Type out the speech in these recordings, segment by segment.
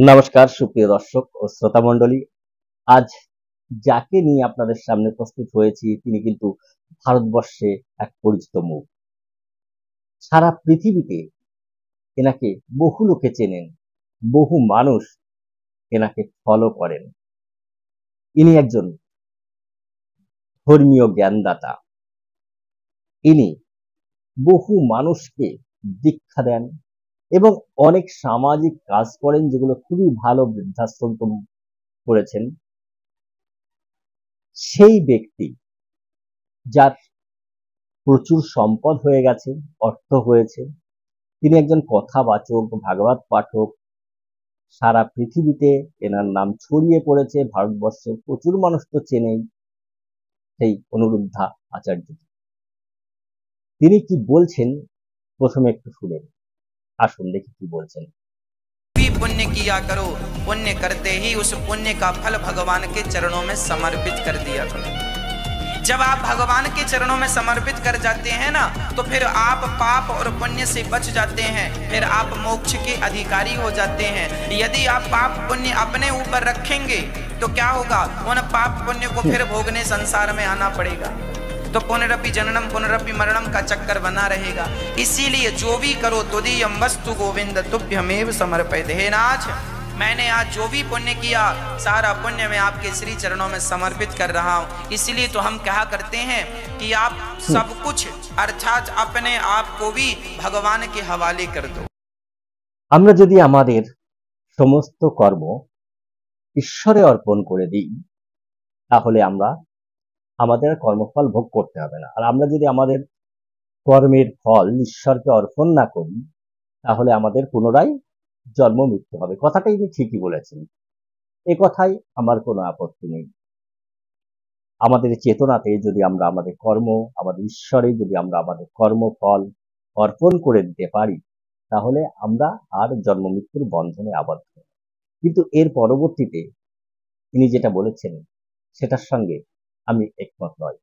নমস্কার সুপ্রিয় দর্শক ও শ্রোতা মণ্ডলী। আজ যাকে নিয়ে আপনাদের সামনে প্রস্তুত হয়েছি তিনি কিন্তু ভারতবর্ষে এক পরিচিত মুখ। সারা পৃথিবীতে এনাকে বহু লোকে চেনেন, বহু মানুষ এনাকে ফলো করেন। ইনি একজন ধর্মীয় জ্ঞানদাতা। ইনি বহু মানুষকে দীক্ষা দেন এবং অনেক সামাজিক কাজ করেন, যেগুলো খুবই ভালো। বৃদ্ধাশ্রম করেছেন। সেই ব্যক্তি যার প্রচুর সম্পদ হয়ে গেছে, অর্থ হয়েছে, তিনি একজন কথাবাচক, ভাগবত পাঠক। সারা পৃথিবীতে এনার নাম ছড়িয়ে পড়েছে। ভারতবর্ষের প্রচুর মানুষ তো চেনেই সেই অনিরুদ্ধা আচার্য। তিনি কি বলছেন প্রথমে একটু শুনেন। আসুন দেখি কি বলছেন। भी पुण्य किया करो, पुण्य करते ही उस पुण्य का फल भगवान के चरणों में समर्पित कर दिया करो। जब आप भगवान के चरणों में समर्पित कर जाते हैं ना, तो फिर आप पाप और पुण्य से बच जाते हैं, फिर आप मोक्ष के अधिकारी हो जाते हैं। यदि आप पाप पुण्य अपने ऊपर रखेंगे तो क्या होगा, उन पाप पुण्य को फिर भोगने संसार में आना पड़ेगा। तो पुनरपि जननम पुनरपि मरणम का चक्कर बना रहेगा। इसीलिए जो भी करो तुदीयम वस्तु गोविंद तुभ्यमेव समर्पयते। हे नाथ, मैंने आज जो भी पुण्य किया, सारा पुण्य मैं आपके श्री चरणों में समर्पित कर रहा हूँ। इसीलिए तो हम कहा करते हैं कि आप सब कुछ अर्थात अपने आप को भी भगवान के हवाले कर दो। আমরা যদি আমাদের সমস্ত কর্ম ঈশ্বরে অর্পণ করে দিই, তাহলে আমরা আমাদের কর্মফল ভোগ করতে হবে না। আর আমরা যদি আমাদের কর্মের ফল ঈশ্বরকে অর্পণ না করি, তাহলে আমাদের পুনরায় জন্ম মৃত্যু হবে। কথাটাই তিনি ঠিকই বলেছেন। এ কথাই আমার কোনো আপত্তি নেই। আমাদের চেতনাতে যদি আমরা আমাদের কর্ম, আমাদের ঈশ্বরে যদি আমরা আমাদের কর্মফল অর্পণ করে দিতে পারি, তাহলে আমরা আর জন্ম মৃত্যুর বন্ধনে আবদ্ধ। কিন্তু এর পরবর্তীতে তিনি যেটা বলেছেন সেটার সঙ্গে আমি একমত নই।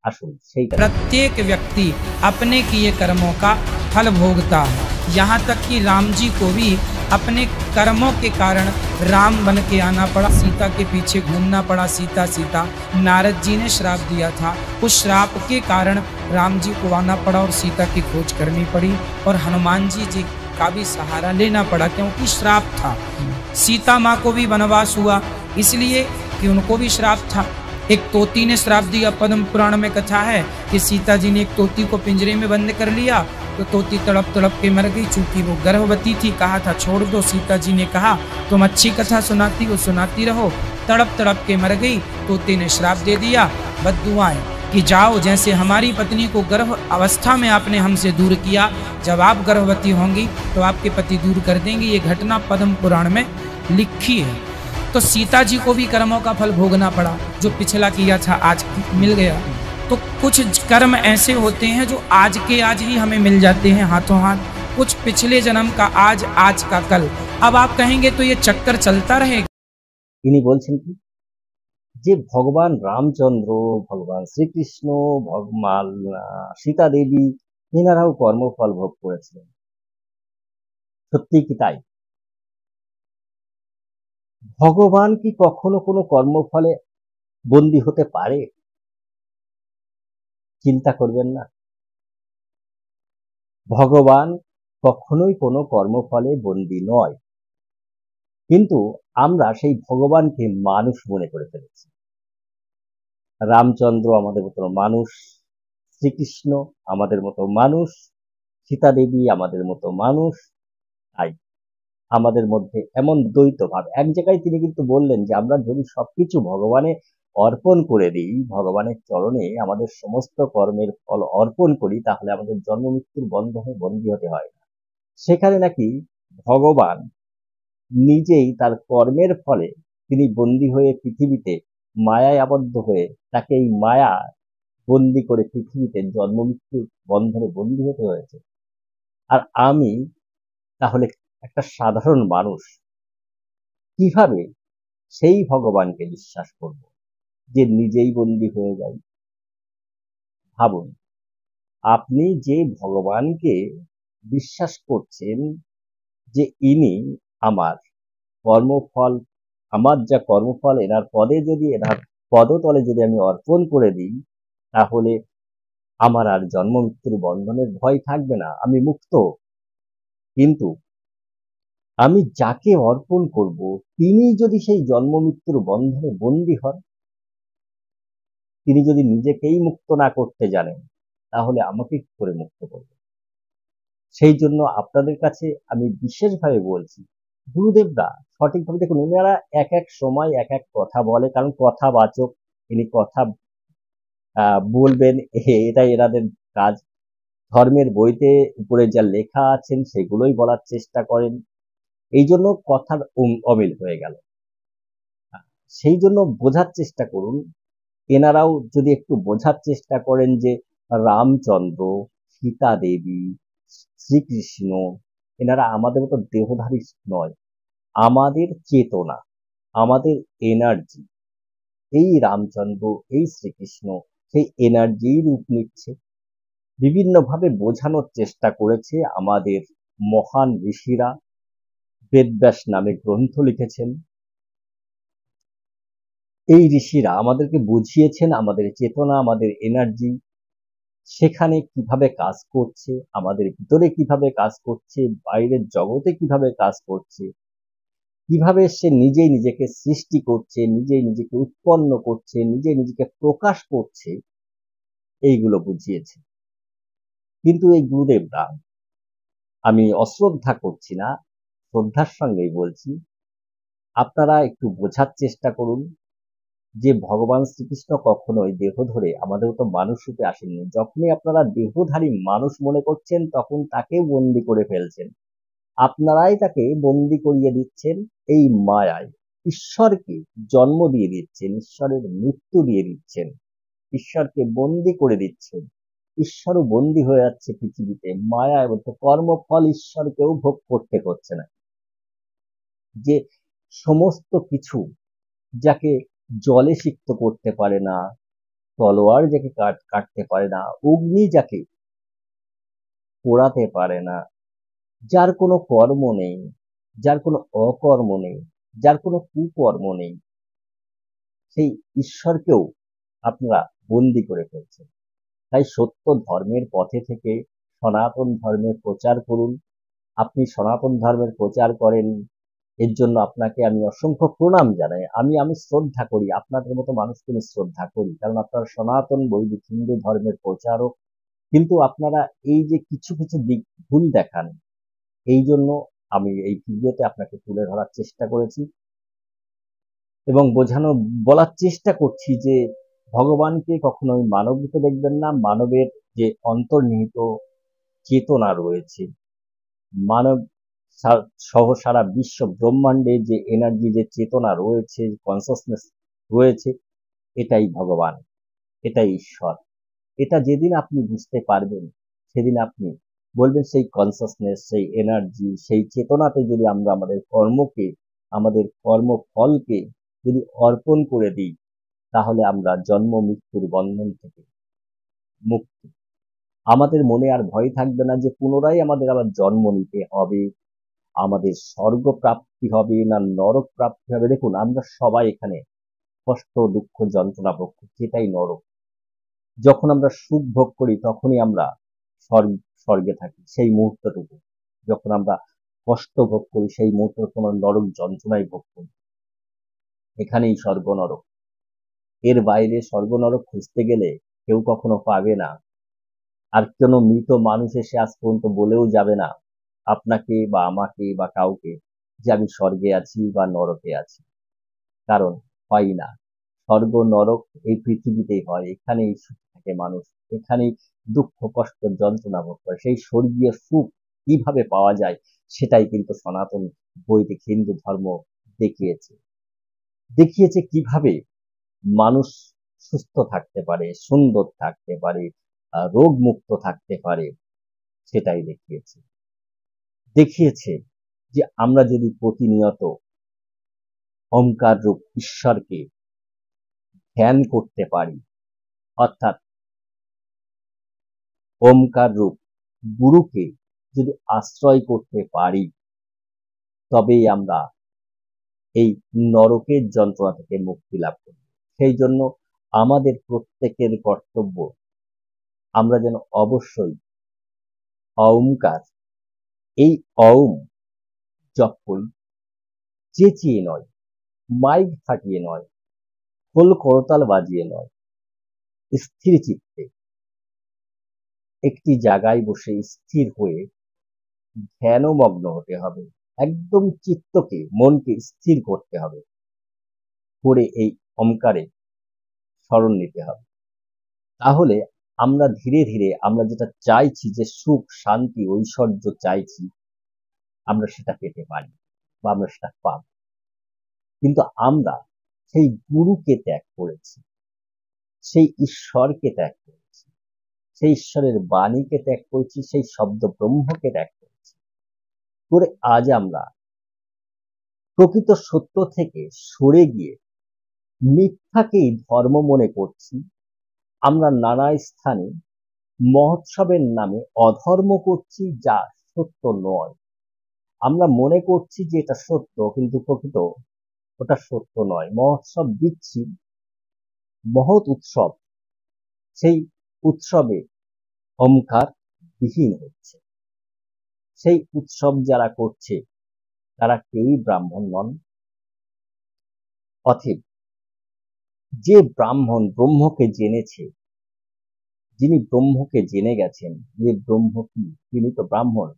আসুন সেই प्रत्येक व्यक्ति अपने किए कर्मों का फल भोगता है। यहाँ तक कि राम जी को भी अपने कर्मों के कारण राम बन के आना पड़ा, सीता के पीछे घूमना पड़ा। सीता सीता नारद जी ने श्राप दिया था, उस श्राप के कारण राम जी को आना पड़ा और सीता की खोज करनी पड़ी, और हनुमान जी का भी सहारा लेना पड़ा क्योंकि श्राप था। सीता माँ को भी वनवास हुआ इसलिए कि उनको भी श्राप था। एक तोती ने श्राप दिया। पद्म पुराण में कथा है कि सीता जी ने एक तोती को पिंजरे में बंद कर लिया, तो तोती तड़प तड़प के मर गई। चूंकि वो गर्भवती थी, कहा था छोड़ दो। सीता जी ने कहा तुम अच्छी कथा सुनाती हो, सुनाती रहो। तड़प तड़प के मर गई। तोती ने श्राप दे दिया, बद्दुआएं कि जाओ, जैसे हमारी पत्नी को गर्भ अवस्था में आपने हमसे दूर किया, जब आप गर्भवती होंगी तो आपके पति दूर कर देंगे। ये घटना पद्म पुराण में लिखी है। तो सीता जी को भी कर्मों का फल भोगना पड़ा। जो पिछला किया था आज मिल गया। तो कुछ कर्म ऐसे होते हैं जो आज के आज ही हमें मिल जाते हैं हाथों हाथ, कुछ पिछले जन्म का आज, आज का कल। अब आप कहेंगे तो ये चक्कर चलता रहेगा। তিনি বলছেন কি, যে ভগবান রামচন্দ্র, ভগবান শ্রীকৃষ্ণ, ভগবান সীতা দেবী, এনারাও কর্মফল ভোগ করেছিলেন। সত্যি কি তাই? ভগবান কি কখনো কোনো কর্মফলে বন্দী হতে পারে? চিন্তা করবেন না। ভগবান কখনোই কোনো কর্মফলে বন্দী নয়, কিন্তু আমরা সেই ভগবানকে মানুষ মনে করে ফেলেছি। রামচন্দ্র আমাদের মতো মানুষ, শ্রীকৃষ্ণ আমাদের মতো মানুষ, সীতা দেবী আমাদের মতো মানুষ। তাই আমাদের মধ্যে এমন দ্বৈত ভাব। এক জায়গায় তিনি কিন্তু বললেন যে আমরা যদি সবকিছু ভগবানে অর্পণ করে দিই, ভগবানের চরণে আমাদের সমস্ত কর্মের ফল অর্পণ করি, তাহলে আমাদের জন্ম মৃত্যুর বন্ধনে বন্দী হতে হয় না। সেখানে নাকি ভগবান নিজেই তার কর্মের ফলে তিনি বন্দী হয়ে পৃথিবীতে মায়ায় আবদ্ধ হয়ে, তাকে এই মায়া বন্দী করে পৃথিবীতে জন্ম মৃত্যুর বন্ধনে বন্দী হতে হয়েছে। আর আমি তাহলে একটা সাধারণ মানুষ কিভাবে সেই ভগবানকে বিশ্বাস করব যে নিজেই বন্দী হয়ে যায়? ভাবুন, আপনি যে ভগবানকে বিশ্বাস করছেন যে ইনি আমার কর্মফল, আমার যা কর্মফল এনার পদে যদি, এনার পদতলে যদি আমি অর্পণ করে দিই, তাহলে আমার আর জন্ম মৃত্যুর বন্ধনের ভয় থাকবে না, আমি মুক্ত। কিন্তু আমি যাকে অর্পণ করব, তিনি যদি সেই জন্ম মৃত্যুর বন্ধনে বন্দী হন, তিনি যদি নিজেকেই মুক্ত না করতে জানেন, তাহলে আমাকে কি করে মুক্ত করবে? সেই জন্য আপনাদের কাছে আমি বিশেষভাবে বলছি, গুরুদেবরা সঠিকভাবে দেখুন, এনারা এক এক সময় এক এক কথা বলে, কারণ কথাবাচক, ইনি কথা বলবেন, এটাই এনাদের কাজ। ধর্মের বইতে উপরে যা লেখা আছেন সেগুলোই বলার চেষ্টা করেন, এই জন্য কথার অমিল হয়ে গেল। সেই জন্য বোঝার চেষ্টা করুন, এনারাও যদি একটু বোঝার চেষ্টা করেন যে রামচন্দ্র, সীতা দেবী, শ্রীকৃষ্ণ, এনারা আমাদের মতো দেহধারী নয়, আমাদের চেতনা, আমাদের এনার্জি। এই রামচন্দ্র, এই শ্রীকৃষ্ণ সেই এনার্জি রূপ নিচ্ছে। বিভিন্নভাবে বোঝানোর চেষ্টা করেছে আমাদের মহান ঋষিরা, বেদব্যাস নামে গ্রন্থ লিখেছেন। এই ঋষিরা আমাদেরকে বুঝিয়েছেন আমাদের চেতনা, আমাদের এনার্জি সেখানে কিভাবে কাজ করছে, আমাদের ভিতরে কিভাবে কাজ করছে, বাইরের জগতে কিভাবে কাজ করছে, কিভাবে সে নিজেই নিজেকে সৃষ্টি করছে, নিজেই নিজেকে উৎপন্ন করছে, নিজেই নিজেকে প্রকাশ করছে, এইগুলো বুঝিয়েছে। কিন্তু এই গুরুদেবরা, আমি অশ্রদ্ধা করছি না, শ্রদ্ধার সঙ্গেই বলছি, আপনারা একটু বোঝার চেষ্টা করুন যে ভগবান শ্রীকৃষ্ণ কখনোই দেহ ধরে আমাদের মতো মানুষ রূপে আসেননি। যখনই আপনারা দেহধারী মানুষ মনে করছেন, তখন তাকে বন্দি করে ফেলছেন, আপনারাই তাকে বন্দি করিয়ে দিচ্ছেন এই মায়ায়। ঈশ্বরকে জন্ম দিয়ে দিচ্ছেন, ঈশ্বরের মৃত্যু দিয়ে দিচ্ছেন, ঈশ্বরকে বন্দি করে দিচ্ছেন, ঈশ্বরও বন্দি হয়ে যাচ্ছে পৃথিবীতে মায়ায়। বলতে কর্মফল ঈশ্বরকেও ভোগ করতে হচ্ছে না। যে সমস্ত কিছু যাকে জলে সিক্ত করতে পারে না, তলোয়ার যাকে কাটতে পারে না, অগ্নি যাকে পোড়াতে পারে না, যার কোনো কর্ম নেই, যার কোনো অকর্ম নেই, যার কোনো কুকর্ম নেই, সেই ঈশ্বরকেও আপনারা বন্দি করে ফেলছেন। তাই সত্য ধর্মের পথে থেকে সনাতন ধর্মের প্রচার করুন। আপনি সনাতন ধর্মের প্রচার করেন, এর জন্য আপনাকে আমি অসংখ্য প্রণাম জানাই। আমি শ্রদ্ধা করি, আপনাদের মতো মানুষকে আমি শ্রদ্ধা করি, কারণ আপনারা সনাতন বৈদিক হিন্দু ধর্মের প্রচারক। কিন্তু আপনারা এই যে কিছু কিছু দিক ভুল দেখান, এই জন্য আমি এই ভিডিওতে আপনাকে তুলে ধরার চেষ্টা করেছি এবং বলার চেষ্টা করছি যে ভগবানকে কখনোই মানব রূপে দেখবেন না। মানবের যে অন্তর্নিহিত চেতনা রয়েছে, মানব সহ সারা বিশ্ব ব্রহ্মাণ্ডে যে এনার্জি, যে চেতনা রয়েছে, কনসাসনেস রয়েছে, এটাই ভগবান, এটাই ঈশ্বর। এটা যেদিন আপনি বুঝতে পারবেন, সেদিন আপনি বলবেন সেই কনসাসনেস, সেই এনার্জি, সেই চেতনাতে যদি আমরা আমাদের কর্মকে, আমাদের কর্মফলকে যদি অর্পণ করে দিই, তাহলে আমরা জন্ম মৃত্যুর বন্ধন থেকে মুক্ত। আমাদের মনে আর ভয় থাকবে না যে পুনরায় আমাদের আবার জন্ম নিতে হবে, আমাদের স্বর্গ প্রাপ্তি হবে না নরক প্রাপ্তি হবে। দেখুন, আমরা সবাই এখানে কষ্ট, দুঃখ, যন্ত্রণা ভোগ করছি, এটাই নরক। যখন আমরা সুখ ভোগ করি তখনই আমরা স্বর্গে থাকি, সেই মুহূর্তটুকু। যখন আমরা কষ্ট ভোগ করি সেই মুহূর্তে আমরা নরক যন্ত্রণাই ভোগ করি। এখানেই স্বর্গ নরক, এর বাইরে স্বর্গ নরক খুঁজতে গেলে কেউ কখনো পাবে না। আর কোনো মৃত মানুষ এসে আজ পর্যন্ত বলেও যাবে না আপনাকে বা আমাকে বা কাউকে যে আমি স্বর্গে আছি বা নরকে আছি, কারণ হয় না। স্বর্গ নরক এই পৃথিবীতেই হয়, এখানেই সুখ থাকে মানুষ, এখানেই দুঃখ কষ্ট যন্ত্রণা ভোগ করে। সেই স্বর্গীয় সুখ কিভাবে পাওয়া যায় সেটাই কিন্তু সনাতন বৈদিক হিন্দু ধর্ম দেখিয়েছে। দেখিয়েছে কিভাবে মানুষ সুস্থ থাকতে পারে, সুন্দর থাকতে পারে, রোগ মুক্ত থাকতে পারে, সেটাই দেখিয়েছে। দেখিয়েছে যে আমরা যদি প্রতিনিয়ত ওমকার রূপ ঈশ্বরকে ধ্যান করতে পারি, অর্থাৎ ওমকার রূপ গুরুকে যদি আশ্রয় করতে পারি, তবেই আমরা এই নরকের যন্ত্রণা থেকে মুক্তি লাভ করবে। সেই জন্য আমাদের প্রত্যেকের কর্তব্য আমরা যেন অবশ্যই অহংকার, এই অহং জপ করি, চেঁচিয়ে নয়, মাইক ফাটিয়ে নয়, খোল করতাল বাজিয়ে নয়, স্থির চিত্তে একটি জায়গায় বসে স্থির হয়ে ধ্যানমগ্ন হতে হবে। একদম চিত্তকে, মনকে স্থির করতে হবে, করে এই ওমকারে স্মরণ নিতে হবে। তাহলে আমরা ধীরে ধীরে আমরা যেটা চাইছি, যে সুখ, শান্তি, ঐশ্বর্য চাইছি, আমরা সেটা পেতে পারি বা আমরা সেটা পাব। কিন্তু আমরা সেই গুরুকে ত্যাগ করেছি, সেই ঈশ্বরকে ত্যাগ করেছি, সেই ঈশ্বরের বাণীকে ত্যাগ করেছি, সেই শব্দ ব্রহ্মকে ত্যাগ করেছি, করে আজ আমরা প্রকৃত সত্য থেকে সরে গিয়ে মিথ্যাকেই ধর্ম মনে করছি। আমরা নানা স্থানে মহোৎসবের নামে অধর্ম করছি, যা সত্য নয়। আমরা মনে করছি যে এটা সত্য, কিন্তু প্রকৃত ওটা সত্য নয়। মহোৎসব দিচ্ছি, মহৎ উৎসব, সেই উৎসবে ওমকার বিহীন হচ্ছে। সেই উৎসব যারা করছে তারা কেউই ব্রাহ্মণ নন। অতএব যে ব্রাহ্মণ ব্রহ্মকে জেনেছে, যিনি ব্রহ্মকে জেনে গেছেন, যে ব্রহ্ম কি, তিনি তো ব্রাহ্মণ।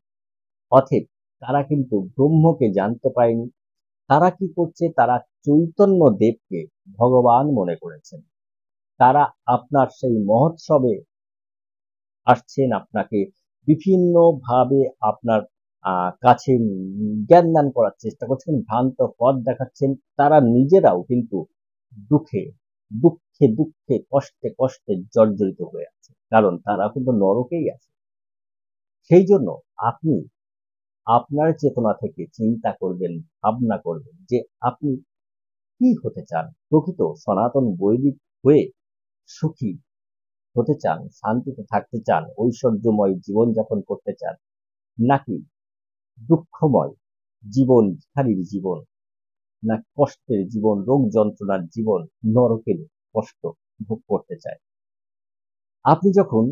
অতএব তারা কিন্তু ব্রহ্মকে জানতে পারেনি। তারা কি করছে? তারা চৈতন্য দেবকে ভগবান মনে করেছেন। তারা আপনার সেই মহোৎসবে আসছেন, আপনাকে বিভিন্ন ভাবে আপনার কাছে জ্ঞান দান করার চেষ্টা করছেন, ভ্রান্ত পথ দেখাচ্ছেন। তারা নিজেরাও কিন্তু দুঃখে দুঃখে দুঃখে কষ্টে কষ্টে জর্জরিত হয়ে আছে, কারণ তারা কিন্তু নরকেই আছে। সেই জন্য আপনি আপনার চেতনা থেকে চিন্তা করবেন, ভাবনা করবেন যে আপনি কি হতে চান। প্রকৃত সনাতন বৈদিক হয়ে সুখী হতে চান, শান্তিতে থাকতে চান, ঐশ্বর্যময় জীবনযাপন করতে চান, নাকি দুঃখময় জীবন, ভিখারির জীবন, না কষ্টের জীবন, রোগ যন্ত্রণার জীবন, নরকের কষ্ট ভোগ করতে চায়। আপনি যখন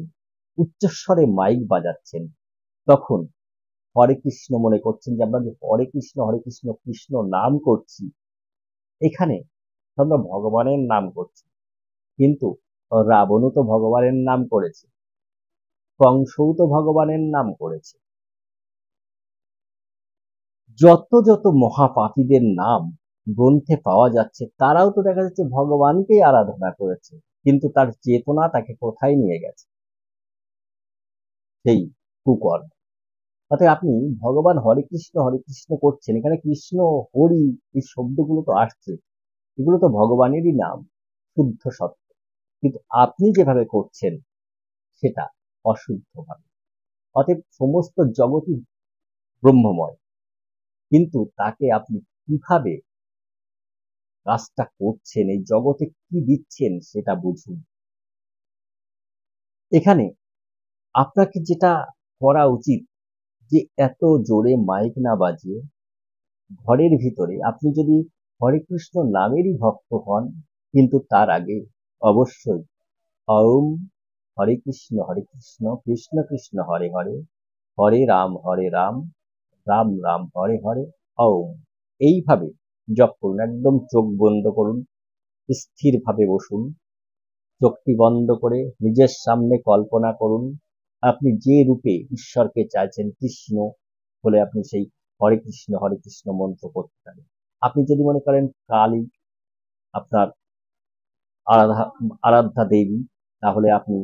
উচ্চস্বরে মাইক বাজাচ্ছেন, তখন হরে কৃষ্ণ মনে করছেন, যে আমরা যে হরে কৃষ্ণ কৃষ্ণ নাম করছি, এখানে আমরা ভগবানের নাম করছি। কিন্তু রাবণও তো ভগবানের নাম করেছে, কংসও তো ভগবানের নাম করেছে। যত যত মহাপাপীদের নাম গ্রন্থে পাওয়া যাচ্ছে, তারাও তো দেখা যাচ্ছে ভগবানকেই আরাধনা করেছে, কিন্তু তার চেতনা তাকে কোথায় নিয়ে গেছে? সেই কুকর্ম। অর্থাৎ আপনি ভগবান হরে কৃষ্ণ করছেন, এখানে কৃষ্ণ, হরি, এই শব্দগুলো তো আসছে, এগুলো তো ভগবানেরই নাম, শুদ্ধ সত্য। কিন্তু আপনি যেভাবে করছেন সেটা অশুদ্ধভাবে। অতএব সমস্ত জগৎই ব্রহ্মময়, কিন্তু তাকে আপনি কিভাবে কাজটা করছেন, এই জগতে কি দিচ্ছেন, সেটা বুঝুন। এখানে আপনাকে যেটা করা উচিত, যে এত জোরে মাইক না বাজিয়ে ঘরের ভিতরে আপনি যদি হরে কৃষ্ণ নামেরই ভক্ত হন, কিন্তু তার আগে অবশ্যই ওম হরে কৃষ্ণ কৃষ্ণ কৃষ্ণ হরে হরে, হরে রাম রাম রাম হরে হরে, ওম, এইভাবে জপ করুন। একদম চোখ বন্ধ করুন, স্থিরভাবে বসুন, চোখটি বন্ধ করে নিজের সামনে কল্পনা করুন আপনি যে রূপে ঈশ্বরকে চাইছেন। কৃষ্ণ বলে আপনি সেই হরে কৃষ্ণ মন্ত্র করতে পারেন। আপনি যদি মনে করেন কালী আপনার আরাধ্যা দেবী, তাহলে আপনি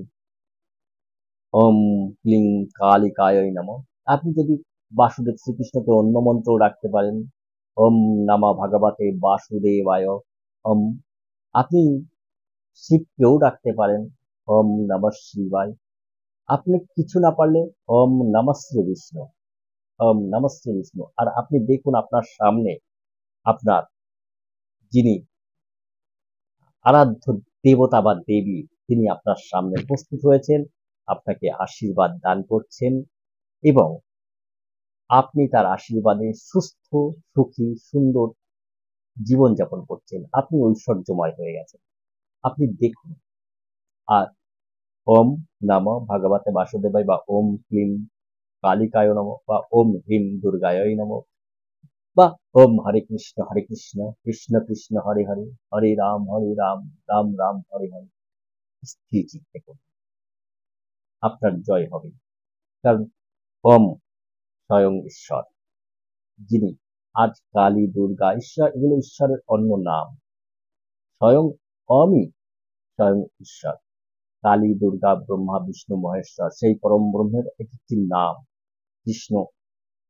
ওম ক্লিং কালিকায় নমঃ। আপনি যদি বাসুদেব শ্রীকৃষ্ণকে অন্য মন্ত্র রাখতে পারেন, ওম নমঃ ভগবতে বাসুদেবায়। ওম, আপনি শিবকেও রাখতে পারেন, ওম নমঃ শিবায়। আপনি কিছু না পারলে ওম নমঃ শ্রী বিষ্ণু, ওম নমঃ শ্রী বিষ্ণু। আর আপনি দেখুন আপনার সামনে আপনার যিনি আরাধ্য দেবতা বা দেবী, তিনি আপনার সামনে উপস্থিত হয়েছেন, আপনাকে আশীর্বাদ দান করছেন, এবং আপনি তার আশীর্বাদে সুস্থ, সুখী, সুন্দর জীবনযাপন করছেন, আপনি ঐশ্বর্যময় হয়ে গেছেন। আপনি দেখুন। আর ওম নম ভগবতে বাসুদেবায় বা ওম ক্লিম কালিকায় নমঃ বা ওম হ্রিম দুর্গায় নমঃ বা ওম হরে কৃষ্ণ কৃষ্ণ কৃষ্ণ হরে হরে হরে রাম রাম রাম হরে হরে স্থির চিত্তে করুন, আপনার জয় হবে। কারণ ওম স্বয়ং ঈশ্বর, যিনি আজ কালী দুর্গা ঈশ্বর, এগুলো ঈশ্বরের অন্য নাম। স্বয়ং অমই স্বয়ং ঈশ্বর। কালী দুর্গা ব্রহ্মা বিষ্ণু মহেশ্বর সেই পরম ব্রহ্মের একটি নাম কৃষ্ণ।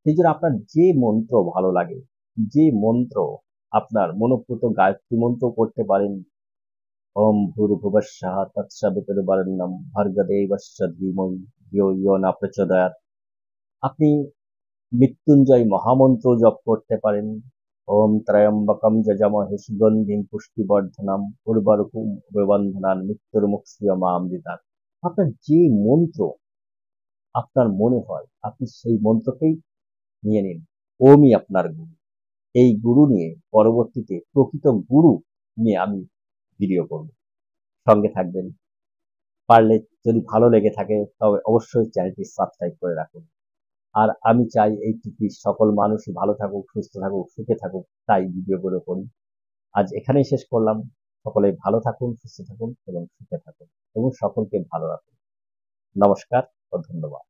সেই জন্য আপনার যে মন্ত্র ভালো লাগে, যে মন্ত্র আপনার মনোপুত গায়ত্রী মন্ত্র করতে পারেন, ওম ভূর্ভুবস্সঃ তৎসবিতুর্বরেণ্যং ভর্গদেবস্য ধীমহি ধিয়ো ইয়ো ন প্রচোদয়াৎ। আপনি মৃত্যুঞ্জয় মহামন্ত্র জপ করতে পারেন। ওম ত্রয়ম্বকম যজামহে সুগন্ধিম পুষ্টিবর্ধনম উর্বরকুম বন্ধনান মৃত্যুর্মুক্ষীয় মামৃতাৎ। আপনার যে মন্ত্র আপনার মনে হয় আপনি সেই মন্ত্রকেই নিয়ে নিন। ওমই আপনার গুরু। এই গুরু নিয়ে পরবর্তীতে প্রকৃত গুরু নিয়ে আমি ভিডিও করব, সঙ্গে থাকবেন। পারলে যদি ভালো লেগে থাকে তবে অবশ্যই চ্যানেলটি সাবস্ক্রাইব করে রাখুন। আর আমি চাই এইটুকু সকল মানুষই ভালো থাকুক, সুস্থ থাকুক, সুখে থাকুক, তাই ভিডিওগুলো করি। আজ এখানেই শেষ করলাম। সকলে ভালো থাকুন, সুস্থ থাকুন এবং সুখে থাকুন এবং সকলকে ভালো রাখুন। নমস্কার ও ধন্যবাদ।